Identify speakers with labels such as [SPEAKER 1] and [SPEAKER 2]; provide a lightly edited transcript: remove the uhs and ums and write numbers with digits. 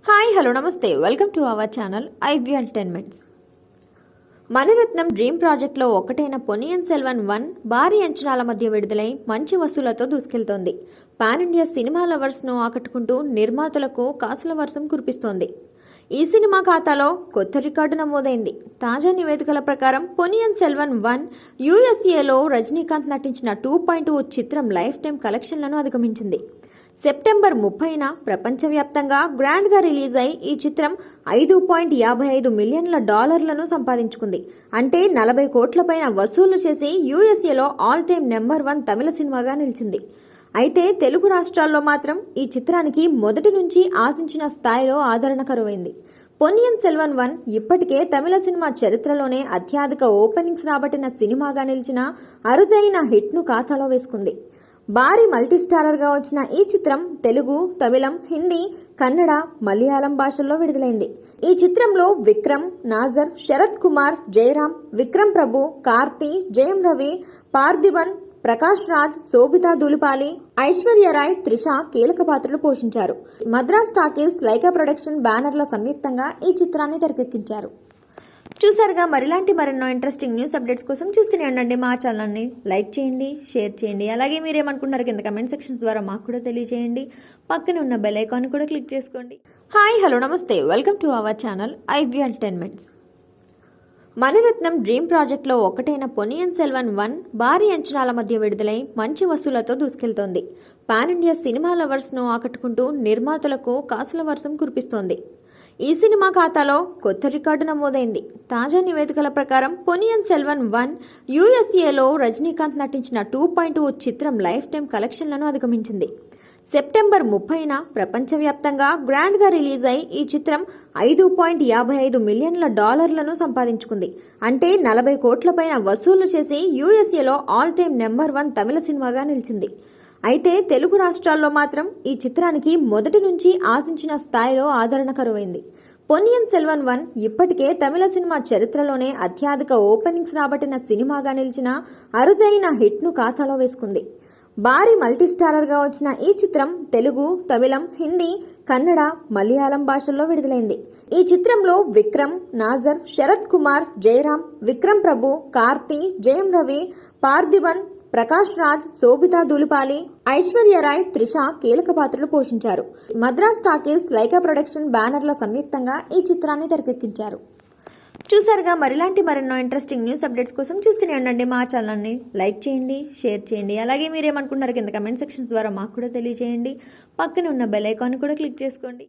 [SPEAKER 1] Hi hello నమస్తే welcome to our channel IB entertainments. Mani Ratnam dream ప్రాజెక్ట్లో ఒకటైన పొన్నియిన్ సెల్వన్ 1 భారీ అంచనాల మధ్య విడుదలై మంచి వసూలతో దూసుకెళ్తోంది. పాన్ ఇండియా సినిమా లవర్స్ను ఆకట్టుకుంటూ నిర్మాతలకు కాసుల వర్షం కురిపిస్తోంది. ఈ సినిమా ఖాతాలో కొత్త రికార్డు నమోదైంది. తాజా నివేదికల ప్రకారం పొన్నియిన్ సెల్వన్ 1 యూఎస్ఏలో రజనీకాంత్ నటించిన 2.0 చిత్రం లైఫ్ టైం కలెక్షన్లను అధిగమించింది. సెప్టెంబర్ 30న ప్రపంచవ్యాప్తంగా గ్రాండ్గా రిలీజ్ అయి ఈ చిత్రం $5.55 మిలియన్ల సంపాదించుకుంది. అంటే 40 కోట్ల పైన వసూలు చేసి యూఎస్ఏలో ఆల్ టైమ్ నెంబర్ 1 తమిళ సినిమాగా నిలిచింది. అయితే తెలుగు రాష్ట్రాల్లో మాత్రం ఈ చిత్రానికి మొదటి నుంచి ఆశించిన స్థాయిలో ఆదరణ కరువైంది. పొన్నియిన్ సెల్వన్ 1 ఇప్పటికే తమిళ సినిమా చరిత్రలోనే అత్యధిక ఓపెనింగ్స్ రాబట్టిన సినిమాగా నిలిచిన అరుదైన హిట్ను ఖాతాలో వేసుకుంది. భారీ మల్టీస్టారర్గా వచ్చిన ఈ చిత్రం తెలుగు, తమిళం, హిందీ, కన్నడ, మలయాళం భాషల్లో విడుదలైంది. ఈ చిత్రంలో విక్రమ్, నాజర్, శరత్ కుమార్, జయరాం, విక్రమ్ ప్రభు, కార్తీ, జయం రవి, పార్థిబన్, ప్రకాష్ రాజ్, శోభితా దులిపాలి, ఐశ్వర్యరాయ్, త్రిష కీలక పాత్రలు పోషించారు. మద్రాస్ టాకీస్, లైకా ప్రొడక్షన్ బ్యానర్ల సంయుక్తంగా ఈ చిత్రాన్ని తెరకెక్కించారు. చూసారుగా, మరెన్నో ఇంట్రెస్టింగ్ న్యూస్ అప్డేట్స్ కోసం చూస్తూనే ఉండండి మా ఛానల్ని. లైక్ చేయండి, షేర్ చేయండి. అలాగే మీరేమనుకుంటున్నారు కింద కమెంట్ సెక్షన్ ద్వారా మాకు కూడా తెలియజేయండి. పక్కన ఉన్న బెల్ ఐకాన్ కూడా క్లిక్ చేసుకోండి. హాయ్ హలో నమస్తే welcome to our channel IB entertainments. Mani Ratnam dream ప్రాజెక్ట్లో ఒకటైన పొన్నియిన్ సెల్వన్ 1 భారీ అంచనాల మధ్య విడుదలై మంచి వసూలతో దూసుకెళ్తోంది. పాన్ ఇండియా సినిమా లవర్స్ను ఆకట్టుకుంటూ నిర్మాతలకు కాసుల వర్షం కురిపిస్తోంది. ఈ సినిమా ఖాతాలో కొత్త రికార్డు నమోదైంది. తాజా నివేదికల ప్రకారం పొన్నియిన్ సెల్వన్ 1 యూఎస్ఏలో రజనీకాంత్ నటించిన 2.0 చిత్రం లైఫ్ టైం కలెక్షన్లను అధిగమించింది. సెప్టెంబర్ 30న ప్రపంచవ్యాప్తంగా గ్రాండ్గా రిలీజ్ అయి ఈ చిత్రం $5.55 మిలియన్ల సంపాదించుకుంది. అంటే 40 కోట్ల పైన వసూలు చేసి యూఎస్ఏలో ఆల్ టైమ్ నెంబర్ 1 తమిళ సినిమాగా నిలిచింది. అయితే తెలుగు రాష్ట్రాల్లో మాత్రం ఈ చిత్రానికి మొదటి నుంచి ఆశించిన స్థాయిలో ఆదరణ కరువైంది. పొన్నియిన్ సెల్వన్ 1 ఇప్పటికే తమిళ సినిమా చరిత్రలోనే అత్యధిక ఓపెనింగ్స్ రాబట్టిన సినిమాగా నిలిచిన అరుదైన హిట్ను ఖాతాలో వేసుకుంది. భారీ మల్టీస్టారర్గా వచ్చిన ఈ చిత్రం తెలుగు, తమిళం, హిందీ, కన్నడ, మలయాళం భాషల్లో విడుదలైంది. ఈ చిత్రంలో విక్రమ్, నాజర్, శరత్ కుమార్, జయరాం, విక్రమ్ ప్రభు, కార్తీ, జయం రవి, పార్థిబన్, ప్రకాష్ రాజ్, శోభితా దులిపాలి, ఐశ్వర్యరాయ్, త్రిష కీలక పాత్రలు పోషించారు. మద్రాస్ టాకీస్, లైకా ప్రొడక్షన్ బ్యానర్ల సంయుక్తంగా ఈ చిత్రాన్ని తెరకెక్కించారు. చూసారుగా, మరెన్నో ఇంట్రెస్టింగ్ న్యూస్ అప్డేట్స్ కోసం చూస్తూనే ఉండండి మా ఛానల్ని. లైక్ చేయండి, షేర్ చేయండి. అలాగే మీరేమనుకుంటున్నారు కింద కమెంట్ సెక్షన్ ద్వారా మాకు కూడా తెలియజేయండి. పక్కన ఉన్న బెల్ ఐకాన్ కూడా క్లిక్ చేసుకోండి.